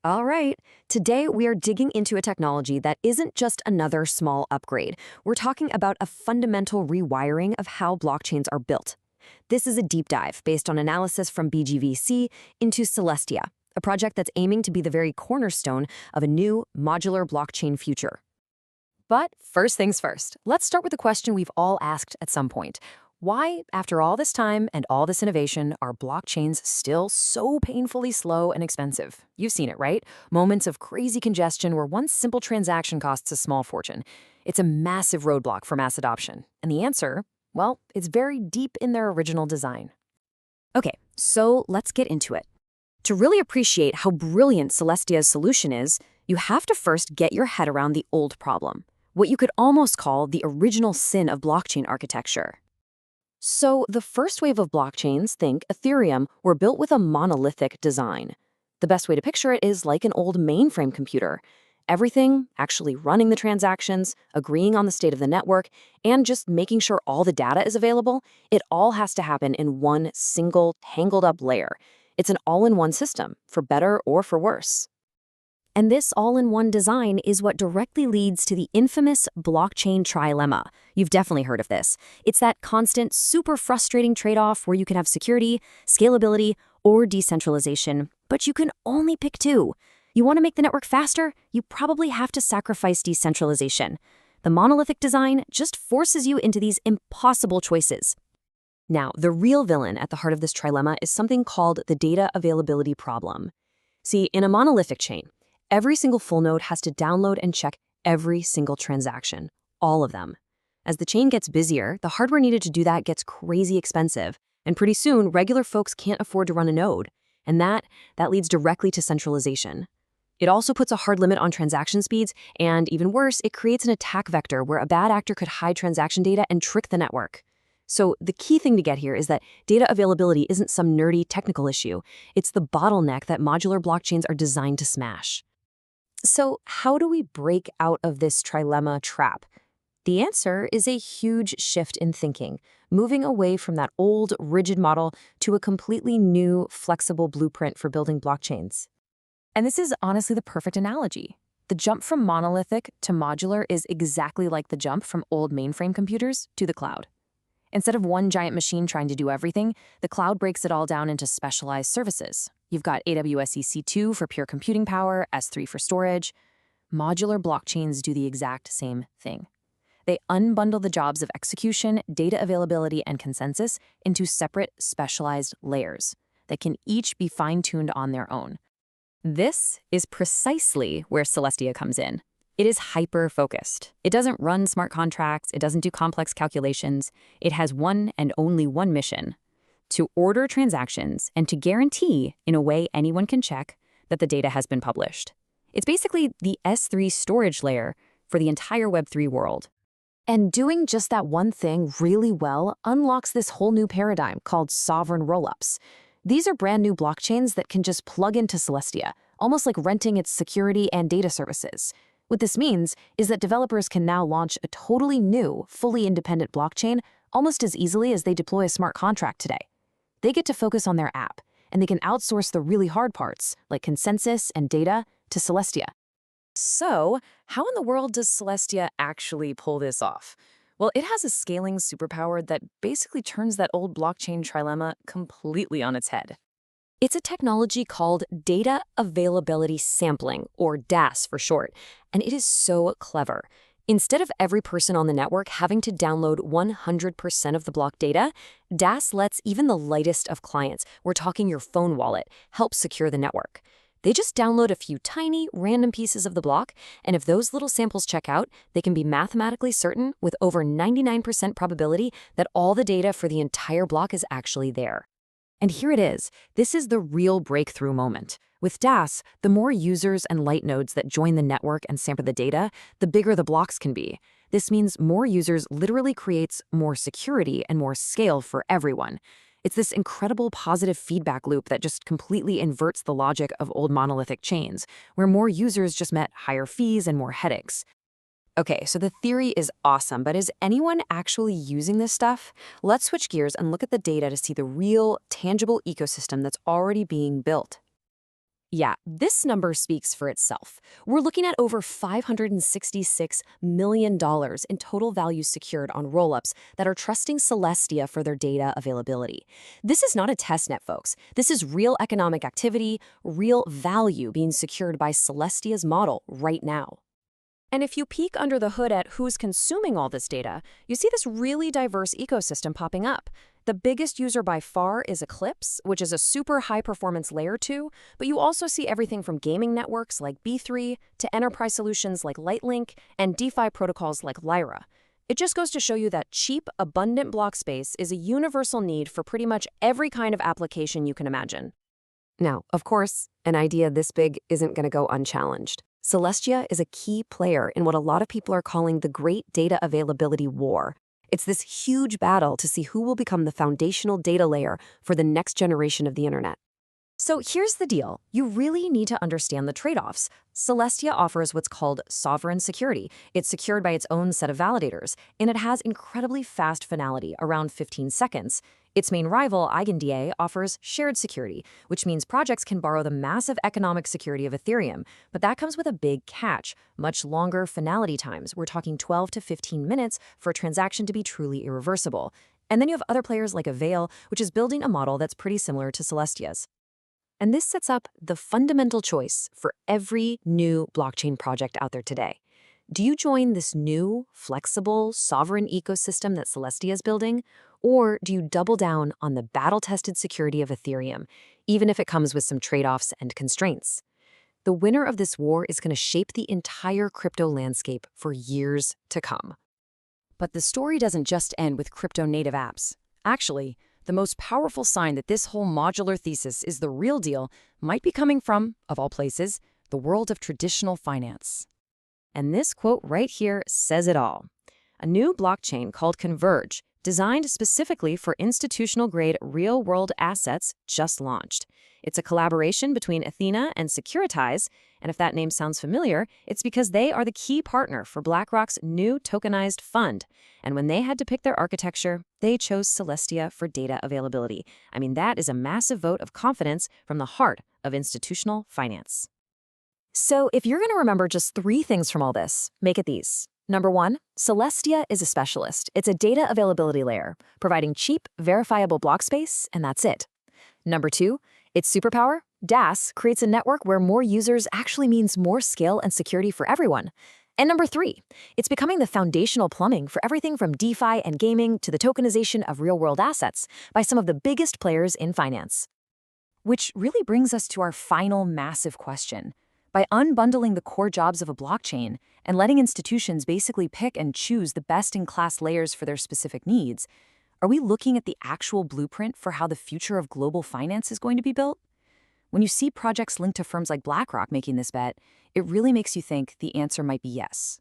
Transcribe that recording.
All right, today we are digging into a technology that isn't just another small upgrade. We're talking about a fundamental rewiring of how blockchains are built. This is a deep dive based on analysis from BGVC into Celestia, a project that's aiming to be the very cornerstone of a new modular blockchain future. But first things first, let's start with a question we've all asked at some point. Why, after all this time and all this innovation, are blockchains still so painfully slow and expensive? You've seen it, right? Moments of crazy congestion where one simple transaction costs a small fortune. It's a massive roadblock for mass adoption. And the answer, well, it's very deep in their original design. Okay, so let's get into it. To really appreciate how brilliant Celestia's solution is, you have to first get your head around the old problem, what you could almost call the original sin of blockchain architecture. So the first wave of blockchains, think Ethereum, were built with a monolithic design. The best way to picture it is like an old mainframe computer. Everything, actually running the transactions, agreeing on the state of the network, and just making sure all the data is available, it all has to happen in one single, tangled-up layer. It's an all-in-one system, for better or for worse. And this all-in-one design is what directly leads to the infamous blockchain trilemma. You've definitely heard of this. It's that constant, super frustrating trade-off where you can have security, scalability, or decentralization, but you can only pick two. You want to make the network faster? You probably have to sacrifice decentralization. The monolithic design just forces you into these impossible choices. Now, the real villain at the heart of this trilemma is something called the data availability problem. See, in a monolithic chain, every single full node has to download and check every single transaction, all of them. As the chain gets busier, the hardware needed to do that gets crazy expensive, and pretty soon, regular folks can't afford to run a node, and that leads directly to centralization. It also puts a hard limit on transaction speeds, and even worse, it creates an attack vector where a bad actor could hide transaction data and trick the network. So the key thing to get here is that data availability isn't some nerdy technical issue. It's the bottleneck that modular blockchains are designed to smash. So how do we break out of this trilemma trap? The answer is a huge shift in thinking, moving away from that old, rigid model to a completely new, flexible blueprint for building blockchains. And this is honestly the perfect analogy. The jump from monolithic to modular is exactly like the jump from old mainframe computers to the cloud. Instead of one giant machine trying to do everything, the cloud breaks it all down into specialized services. You've got AWS EC2 for pure computing power, S3 for storage. Modular blockchains do the exact same thing. They unbundle the jobs of execution, data availability, and consensus into separate, specialized layers that can each be fine-tuned on their own. This is precisely where Celestia comes in. It is hyper-focused. It doesn't run smart contracts. It doesn't do complex calculations. It has one and only one mission: to order transactions and to guarantee, in a way anyone can check, that the data has been published. It's basically the S3 storage layer for the entire Web3 world. And doing just that one thing really well unlocks this whole new paradigm called sovereign rollups. These are brand new blockchains that can just plug into Celestia, almost like renting its security and data services. What this means is that developers can now launch a totally new, fully independent blockchain almost as easily as they deploy a smart contract today. They get to focus on their app, and they can outsource the really hard parts, like consensus and data, to Celestia. So, how in the world does Celestia actually pull this off? Well, it has a scaling superpower that basically turns that old blockchain trilemma completely on its head. It's a technology called Data Availability Sampling, or DAS for short, and it is so clever. Instead of every person on the network having to download 100% of the block data, DAS lets even the lightest of clients, we're talking your phone wallet, help secure the network. They just download a few tiny, random pieces of the block, and if those little samples check out, they can be mathematically certain with over 99% probability that all the data for the entire block is actually there. And here it is. This is the real breakthrough moment. With DAS, the more users and light nodes that join the network and sample the data, the bigger the blocks can be. This means more users literally creates more security and more scale for everyone. It's this incredible positive feedback loop that just completely inverts the logic of old monolithic chains, where more users just meant higher fees and more headaches. Okay, so the theory is awesome, but is anyone actually using this stuff? Let's switch gears and look at the data to see the real, tangible ecosystem that's already being built. Yeah, this number speaks for itself. We're looking at over $566 million in total value secured on rollups that are trusting Celestia for their data availability. This is not a test net, folks. This is real economic activity, real value being secured by Celestia's model right now. And if you peek under the hood at who's consuming all this data, you see this really diverse ecosystem popping up. The biggest user by far is Eclipse, which is a super high-performance layer 2, but you also see everything from gaming networks like B3 to enterprise solutions like Lightlink and DeFi protocols like Lyra. It just goes to show you that cheap, abundant block space is a universal need for pretty much every kind of application you can imagine. Now, of course, an idea this big isn't going to go unchallenged. Celestia is a key player in what a lot of people are calling the Great Data Availability War. It's this huge battle to see who will become the foundational data layer for the next generation of the internet. So here's the deal. You really need to understand the trade-offs. Celestia offers what's called sovereign security. It's secured by its own set of validators, and it has incredibly fast finality, around 15 seconds. Its main rival, EigenDA, offers shared security, which means projects can borrow the massive economic security of Ethereum. But that comes with a big catch, much longer finality times. We're talking 12 to 15 minutes for a transaction to be truly irreversible. And then you have other players like Avail, which is building a model that's pretty similar to Celestia's. And this sets up the fundamental choice for every new blockchain project out there today. Do you join this new, flexible, sovereign ecosystem that Celestia is building? Or do you double down on the battle-tested security of Ethereum, even if it comes with some trade-offs and constraints? The winner of this war is going to shape the entire crypto landscape for years to come. But the story doesn't just end with crypto-native apps. Actually, the most powerful sign that this whole modular thesis is the real deal might be coming from, of all places, the world of traditional finance. And this quote right here says it all. A new blockchain called Converge, designed specifically for institutional-grade real-world assets, just launched. It's a collaboration between Athena and Securitize, and if that name sounds familiar, it's because they are the key partner for BlackRock's new tokenized fund. And when they had to pick their architecture, they chose Celestia for data availability. I mean, that is a massive vote of confidence from the heart of institutional finance. So if you're going to remember just 3 things from all this, make it these. Number 1, Celestia is a specialist. It's a data availability layer, providing cheap, verifiable block space, and that's it. Number 2, its superpower, DAS, creates a network where more users actually means more scale and security for everyone. And number 3, it's becoming the foundational plumbing for everything from DeFi and gaming to the tokenization of real-world assets by some of the biggest players in finance. Which really brings us to our final massive question. By unbundling the core jobs of a blockchain and letting institutions basically pick and choose the best-in-class layers for their specific needs, are we looking at the actual blueprint for how the future of global finance is going to be built? When you see projects linked to firms like BlackRock making this bet, it really makes you think the answer might be yes.